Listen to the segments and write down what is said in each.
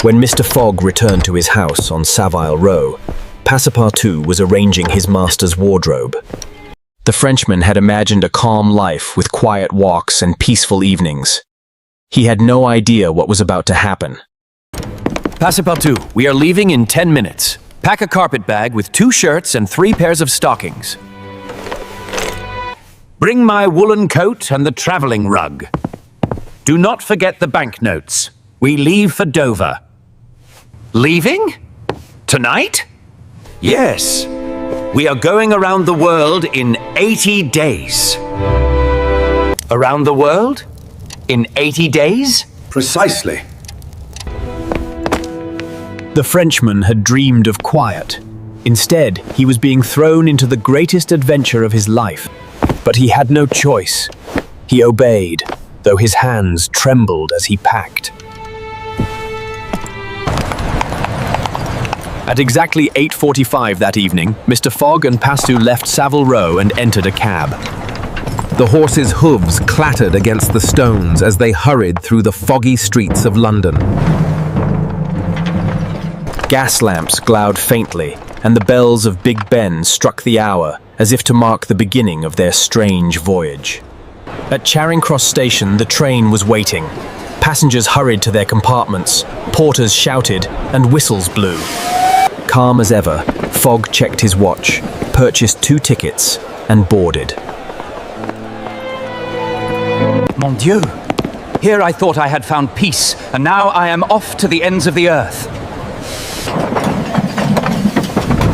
When Mr. Fogg returned to his house on Savile Row, Passepartout was arranging his master's wardrobe. The Frenchman had imagined a calm life with quiet walks and peaceful evenings. He had no idea what was about to happen. Passepartout, we are leaving in 10 minutes. Pack a carpet bag with 2 shirts and 3 pairs of stockings. Bring my woolen coat and the traveling rug. Do not forget the banknotes. We leave for Dover. Leaving? Tonight? Yes. We are going around the world in 80 days. Around the world? In 80 days? Precisely. The Frenchman had dreamed of quiet. Instead, he was being thrown into the greatest adventure of his life. But he had no choice. He obeyed, though his hands trembled as he packed. At exactly 8:45 that evening, Mr. Fogg and Passepartout left Savile Row and entered a cab. The horses' hooves clattered against the stones as they hurried through the foggy streets of London. Gas lamps glowered faintly, and the bells of Big Ben struck the hour as if to mark the beginning of their strange voyage. At Charing Cross Station, the train was waiting. Passengers hurried to their compartments, porters shouted, and whistles blew. Calm as ever, Fogg checked his watch, purchased 2 tickets, and boarded. Mon Dieu! Here I thought I had found peace, and now I am off to the ends of the earth.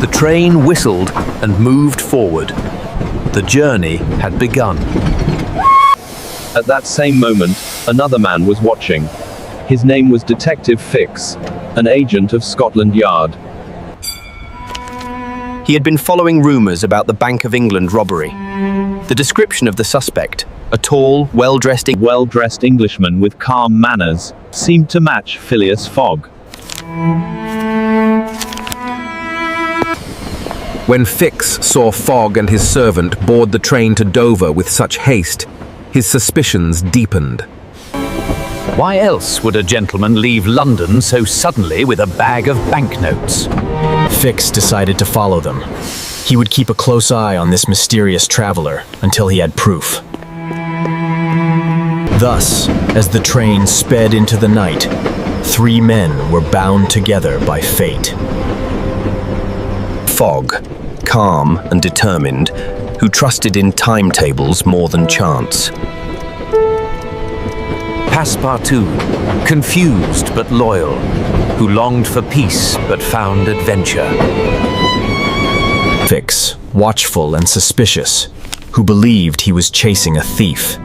The train whistled and moved forward. The journey had begun. At that same moment, another man was watching. His name was Detective Fix, an agent of Scotland Yard. He had been following rumours about the Bank of England robbery. The description of the suspect, a tall, well-dressed Englishman with calm manners, seemed to match Phileas Fogg. When Fix saw Fogg and his servant board the train to Dover with such haste, his suspicions deepened. Why else would a gentleman leave London so suddenly with a bag of banknotes? Fix decided to follow them. He would keep a close eye on this mysterious traveler until he had proof. Thus, as the train sped into the night, 3 men were bound together by fate. Fogg, calm and determined, who trusted in timetables more than chance. Passepartout, confused but loyal, who longed for peace but found adventure. Fix, watchful and suspicious, who believed he was chasing a thief.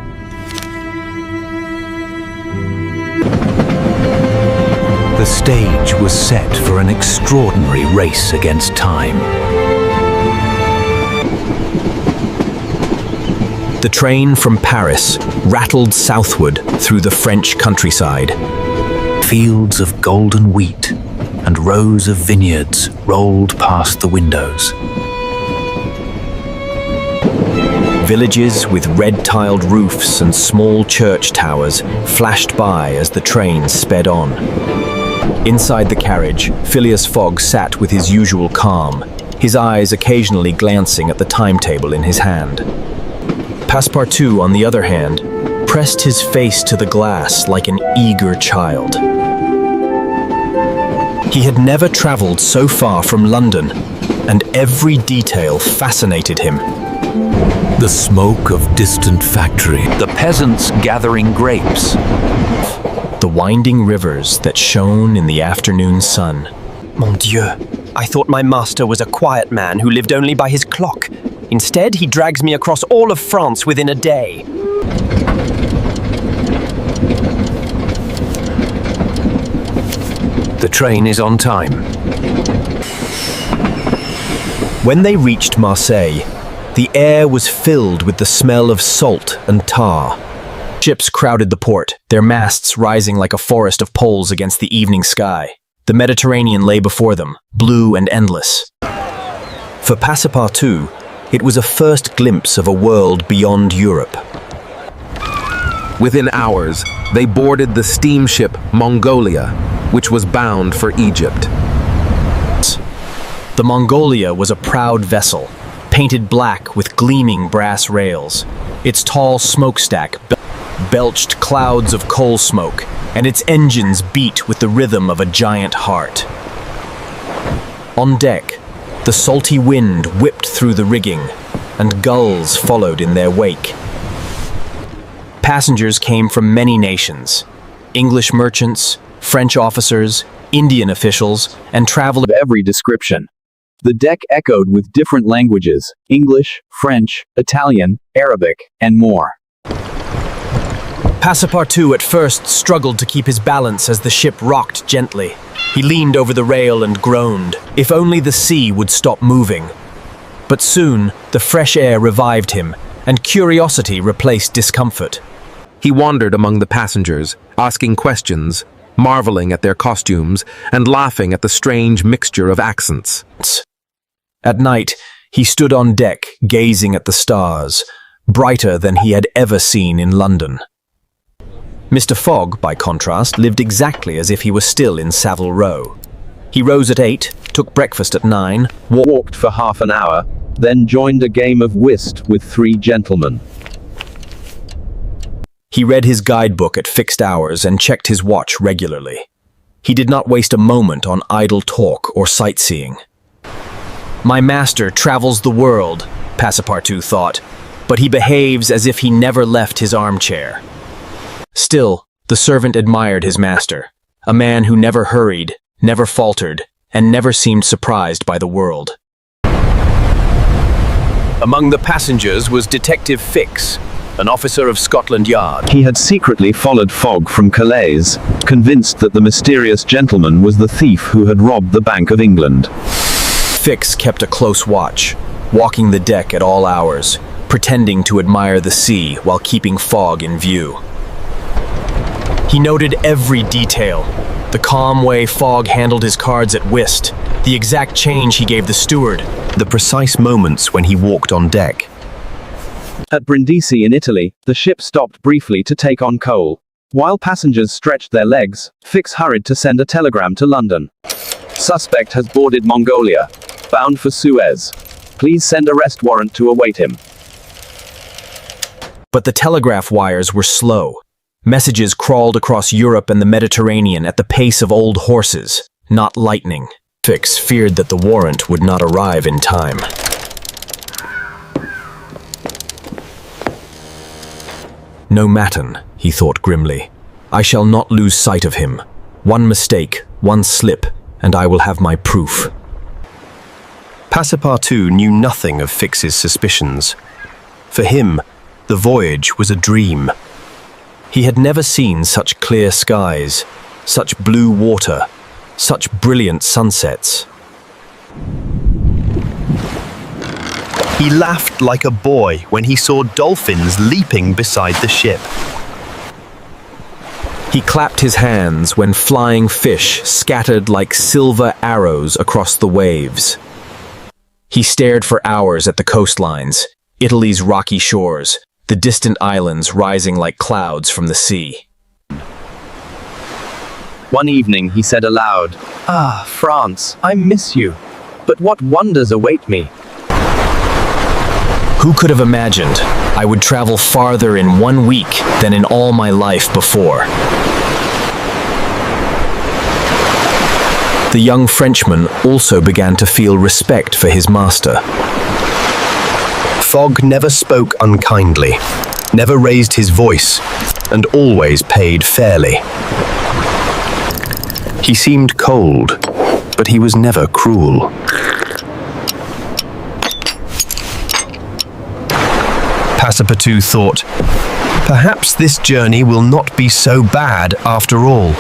The stage was set for an extraordinary race against time. The train from Paris rattled southward through the French countryside. Fields of golden wheat and rows of vineyards rolled past the windows. Villages with red-tiled roofs and small church towers flashed by as the train sped on. Inside the carriage, Phileas Fogg sat with his usual calm, his eyes occasionally glancing at the timetable in his hand. Passepartout, on the other hand, pressed his face to the glass like an eager child. He had never traveled so far from London, and every detail fascinated him. The smoke of distant factory, the peasants gathering grapes, the winding rivers that shone in the afternoon sun. Mon Dieu, I thought my master was a quiet man who lived only by his clock. Instead, he drags me across all of France within a day. The train is on time. When they reached Marseille, the air was filled with the smell of salt and tar. Ships crowded the port, their masts rising like a forest of poles against the evening sky. The Mediterranean lay before them, blue and endless. For Passepartout, it was a first glimpse of a world beyond Europe. Within hours, they boarded the steamship Mongolia, which was bound for Egypt. The Mongolia was a proud vessel, painted black with gleaming brass rails. Its tall smokestack belched clouds of coal smoke, and its engines beat with the rhythm of a giant heart. On deck, the salty wind whipped through the rigging, and gulls followed in their wake. Passengers came from many nations: English merchants, French officers, Indian officials, and travelers Of every description. The deck echoed with different languages: English, French, Italian, Arabic, and more. Passepartout at first struggled to keep his balance as the ship rocked gently. He leaned over the rail and groaned, if only the sea would stop moving. But soon, the fresh air revived him, and curiosity replaced discomfort. He wandered among the passengers, asking questions, marveling at their costumes, and laughing at the strange mixture of accents. At night, he stood on deck, gazing at the stars, brighter than he had ever seen in London. Mr. Fogg, by contrast, lived exactly as if he was still in Savile Row. He rose at 8, took breakfast at 9, Walked for half an hour, then joined a game of whist with 3 gentlemen. He read his guidebook at fixed hours and checked his watch regularly. He did not waste a moment on idle talk or sightseeing. My master travels the world, Passepartout thought, but he behaves as if he never left his armchair. Still, the servant admired his master, a man who never hurried, never faltered, and never seemed surprised by the world. Among the passengers was Detective Fix, an officer of Scotland Yard. He had secretly followed Fogg from Calais, convinced that the mysterious gentleman was the thief who had robbed the Bank of England. Fix kept a close watch, walking the deck at all hours, pretending to admire the sea while keeping Fogg in view. He noted every detail: the calm way Fogg handled his cards at whist, the exact change he gave the steward, the precise moments when he walked on deck. At Brindisi in Italy, the ship stopped briefly to take on coal. While passengers stretched their legs, Fix hurried to send a telegram to London. Suspect has boarded Mongolia, bound for Suez. Please send arrest warrant to await him. But the telegraph wires were slow. Messages crawled across Europe and the Mediterranean at the pace of old horses, not lightning. Fix feared that the warrant would not arrive in time. No Matin, he thought grimly. I shall not lose sight of him. One mistake, one slip, and I will have my proof. Passepartout knew nothing of Fix's suspicions. For him, the voyage was a dream. He had never seen such clear skies, such blue water, such brilliant sunsets. He laughed like a boy when he saw dolphins leaping beside the ship. He clapped his hands when flying fish scattered like silver arrows across the waves. He stared for hours at the coastlines, Italy's rocky shores, the distant islands rising like clouds from the sea. One evening he said aloud, "Ah, France, I miss you. But what wonders await me?" Who could have imagined I would travel farther in 1 week than in all my life before? The young Frenchman also began to feel respect for his master. Fogg never spoke unkindly, never raised his voice, and always paid fairly. He seemed cold, but he was never cruel. Passepartout thought, perhaps this journey will not be so bad after all.